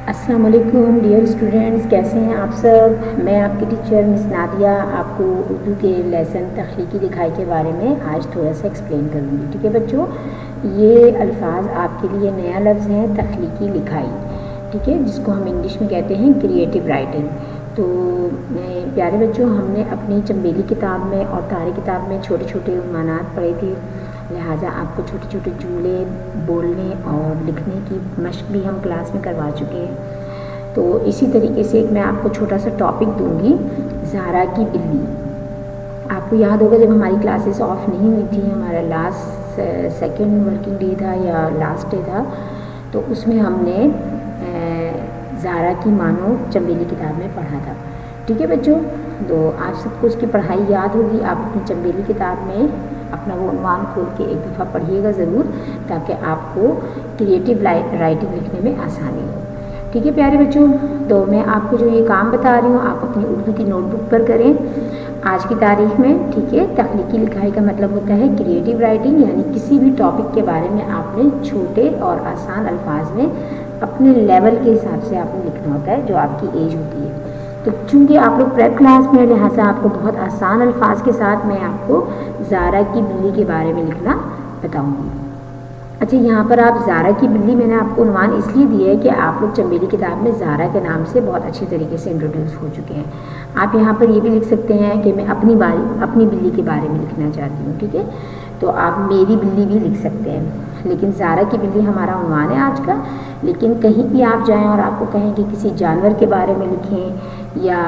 السلام علیکم dear students, کیسے ہیں آپ سب؟ میں آپ کی ٹیچر مس نادیہ آپ کو اردو کے لیسن تخلیقی لکھائی کے بارے میں آج تھوڑا سا ایکسپلین کروں گی. ٹھیک ہے بچوں، یہ الفاظ آپ کے لیے نیا لفظ ہے تخلیقی لکھائی. ٹھیک ہے، جس کو ہم انگلش میں کہتے ہیں کریٹیو رائٹنگ. تو پیارے بچوں، ہم نے اپنی چنبیلی کتاب میں اور تاری کتاب میں چھوٹے چھوٹے عنوانات پڑھے تھے، لہٰذا آپ کو چھوٹے چھوٹے جملے بولنے اور لکھنے کی مشق بھی ہم کلاس میں کروا چکے ہیں. تو اسی طریقے سے ایک میں آپ کو چھوٹا سا ٹاپک دوں گی، زہرا کی بلی. آپ کو یاد ہوگا جب ہماری کلاسز آف نہیں ہوئی تھی، ہمارا لاسٹ سیکنڈ ورکنگ ڈے تھا یا لاسٹ ڈے تھا، تو اس میں ہم نے زہرا کی مانو چنبیلی کتاب میں پڑھا تھا. ٹھیک ہے بچوں، تو آپ سب کو اس کی پڑھائی یاد ہوگی. آپ اپنی چنبیلی کتاب میں اپنا وہ عنوان کھول کے ایک دفعہ پڑھیے گا ضرور، تاکہ آپ کو کریٹیو رائٹنگ لکھنے میں آسانی ہو. ٹھیک ہے پیارے بچوں، تو میں آپ کو جو یہ کام بتا رہی ہوں آپ اپنی اردو کی نوٹ بک پر کریں آج کی تاریخ میں. ٹھیک ہے، تخلیقی لکھائی کا مطلب ہوتا ہے کریٹیو رائٹنگ، یعنی کسی بھی ٹاپک کے بارے میں آپ نے چھوٹے اور آسان الفاظ میں اپنے لیول کے حساب سے آپ نے لکھنا ہوتا ہے جو آپ کی ایج ہوتی ہے. تو چونکہ آپ لوگ پریپ کلاس میں، لہٰذا آپ کو بہت آسان الفاظ کے ساتھ میں آپ کو زہرا کی بلی کے بارے میں لکھنا بتاؤں گی. اچھا، یہاں پر آپ زہرا کی بلی، میں نے آپ کو عنوان اس لیے دیا ہے کہ آپ لوگ چنبیلی کتاب میں زہرا کے نام سے بہت اچھی طریقے سے انٹروڈیوس ہو چکے ہیں. آپ یہاں پر یہ بھی لکھ سکتے ہیں کہ میں اپنی بلی کے بارے میں لکھنا چاہتی ہوں. ٹھیک ہے، تو آپ میری بلی بھی لکھ سکتے ہیں، لیکن زہرا کی بلی ہمارا عنوان ہے آج کا. لیکن کہیں بھی آپ جائیں اور آپ کو کہیں کہ کسی جانور کے بارے میں لکھیں یا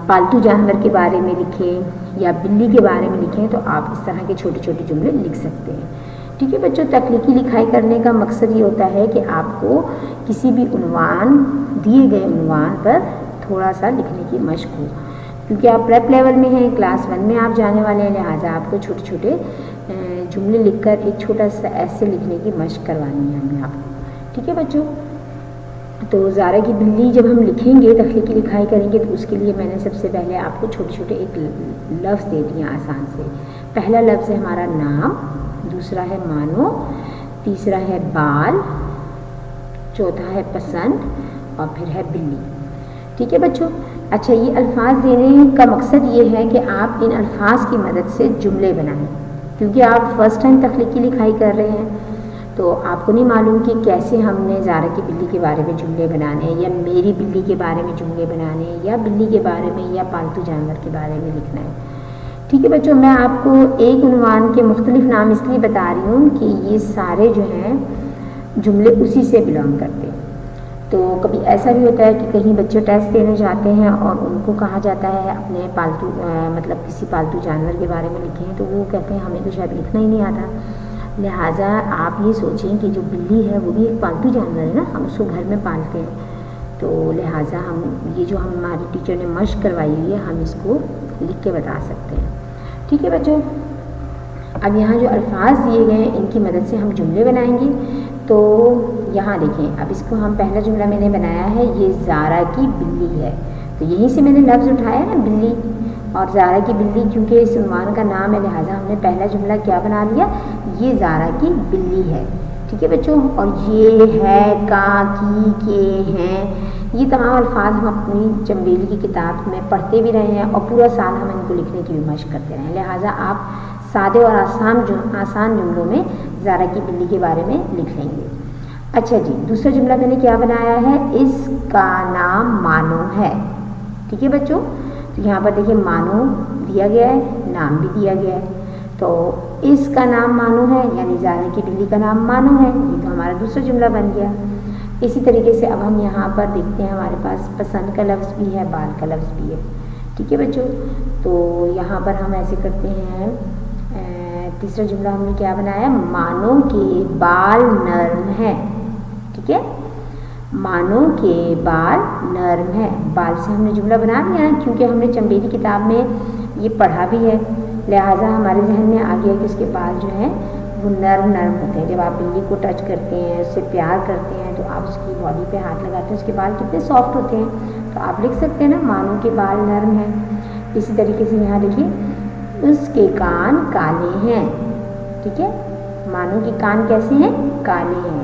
پالتو جانور کے بارے میں لکھیں یا بلی کے بارے میں لکھیں، تو آپ اس طرح کے چھوٹے چھوٹے جملے لکھ سکتے ہیں. ٹھیک ہے بچوں، تخلیقی لکھائی کرنے کا مقصد یہ ہوتا ہے کہ آپ کو کسی بھی دیے گئے عنوان پر تھوڑا سا لکھنے کی مشق ہو. کیونکہ آپ پریپ لیول میں ہیں، کلاس 1 میں آپ جانے والے ہیں، لہٰذا آپ کو چھوٹے چھوٹے جملے لکھ کر ایک چھوٹا سا ایسے لکھنے کی مشق کروانی ہے ہمیں آپ کو. ٹھیک ہے بچوں، تو زہرا کی بلی جب ہم لکھیں گے، تخلیقی لکھائی کریں گے، تو اس کے لیے میں نے سب سے پہلے آپ کو چھوٹے چھوٹے ایک لفظ دے دیے آسان سے. پہلا لفظ ہے ہمارا نام، دوسرا ہے مانو، تیسرا ہے بال، چوتھا ہے پسند اور پھر ہے بلی. ٹھیک ہے بچوں. اچھا، یہ الفاظ دینے کا مقصد یہ ہے کہ آپ ان الفاظ کی مدد سے جملے بنائیں. کیونکہ آپ فرسٹ ٹائم تخلیقی لکھائی کر رہے ہیں، تو آپ کو نہیں معلوم کہ کیسے ہم نے زہرا کی بلی کے بارے میں جملے بنانے ہیں، یا میری بلی کے بارے میں جملے بنانے ہیں، یا بلی کے بارے میں یا پالتو جانور کے بارے میں لکھنا ہے. ٹھیک ہے بچوں، میں آپ کو ایک عنوان کے مختلف نام اس لیے بتا رہی ہوں کہ یہ سارے جو ہیں جملے اسی سے بلانگ کرتے ہیں. تو کبھی ایسا بھی ہوتا ہے کہ کہیں بچے ٹیسٹ دینے جاتے ہیں اور ان کو کہا جاتا ہے اپنے مطلب کسی پالتو جانور کے بارے میں لکھیں، تو وہ کہتے ہیں ہمیں تو شاید لکھنا ہی نہیں آتا. لہٰذا آپ یہ سوچیں کہ جو بلی ہے وہ بھی ایک پالتو جانور ہے نا، ہم اس کو گھر میں پالتے ہیں. تو لہٰذا ہم یہ جو ہماری ٹیچر نے مشق کروائی ہوئی ہے، ہم اس کو لکھ کے بتا سکتے ہیں. ٹھیک ہے بچوں، اب یہاں جو الفاظ دیے گئے ہیں ان کی مدد سے ہم جملے بنائیں گے. تو یہاں دیکھیں، اب اس کو ہم پہلا جملہ میں نے بنایا ہے، یہ زہرا کی بلی ہے. تو یہیں سے میں نے لفظ اٹھایا نا بلی، اور زہرا کی بلی کیونکہ اس عنوان کا نام ہے، لہٰذا ہم نے پہلا جملہ کیا بنا لیا، یہ زہرا کی بلی ہے. ٹھیک ہے بچوں، اور یہ ہے، کا، کی، کے، ہیں، یہ تمام الفاظ ہم اپنی چنبیلی کی کتاب میں پڑھتے بھی رہے ہیں اور پورا سال ہم ان کو لکھنے کی بھی مشق کرتے رہے ہیں. لہٰذا آپ سادے اور آسان جملوں میں زہرا کی بلی کے بارے میں لکھ لیں گے. اچھا جی، دوسرا جملہ میں نے کیا بنایا ہے، اس کا نام مانو ہے. ٹھیک ہے بچوں، تو یہاں پر دیکھیے مانو دیا گیا ہے، نام بھی دیا گیا ہے. تو اس کا نام مانو ہے، یعنی زہرا کی بلی کا نام مانو ہے. یہ تو ہمارا دوسرا جملہ بن گیا. اسی طریقے سے اب ہم یہاں پر دیکھتے ہیں، ہمارے پاس پسند کا لفظ بھی ہے، بال کا لفظ بھی ہے. ٹھیک ہے بچوں، تو یہاں پر ہم ایسے کرتے ہیں، تیسرا جملہ ہم نے کیا بنایا، مانو کے بال نرم ہیں. ٹھیک ہے، مانو کے بال نرم ہیں. بال سے ہم نے جملہ بنا لیا ہے، کیونکہ ہم نے چنبیلی کتاب میں یہ پڑھا بھی ہے، لہٰذا ہمارے ذہن میں آ گیا کہ اس کے بال جو ہیں وہ نرم ہوتے ہیں. جب آپ بلی کو ٹچ کرتے ہیں، اس سے پیار کرتے ہیں، تو آپ اس کی باڈی پہ ہاتھ لگاتے ہیں، اس کے بال کتنے سافٹ ہوتے ہیں. تو آپ لکھ سکتے ہیں نا، مانو کے بال نرم ہیں. اسی طریقے سے یہاں دیکھیے، اس کے کان کالے ہیں. ٹھیک ہے، مانو کے کان کیسے ہیں، کالے ہیں.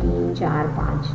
3 4 5।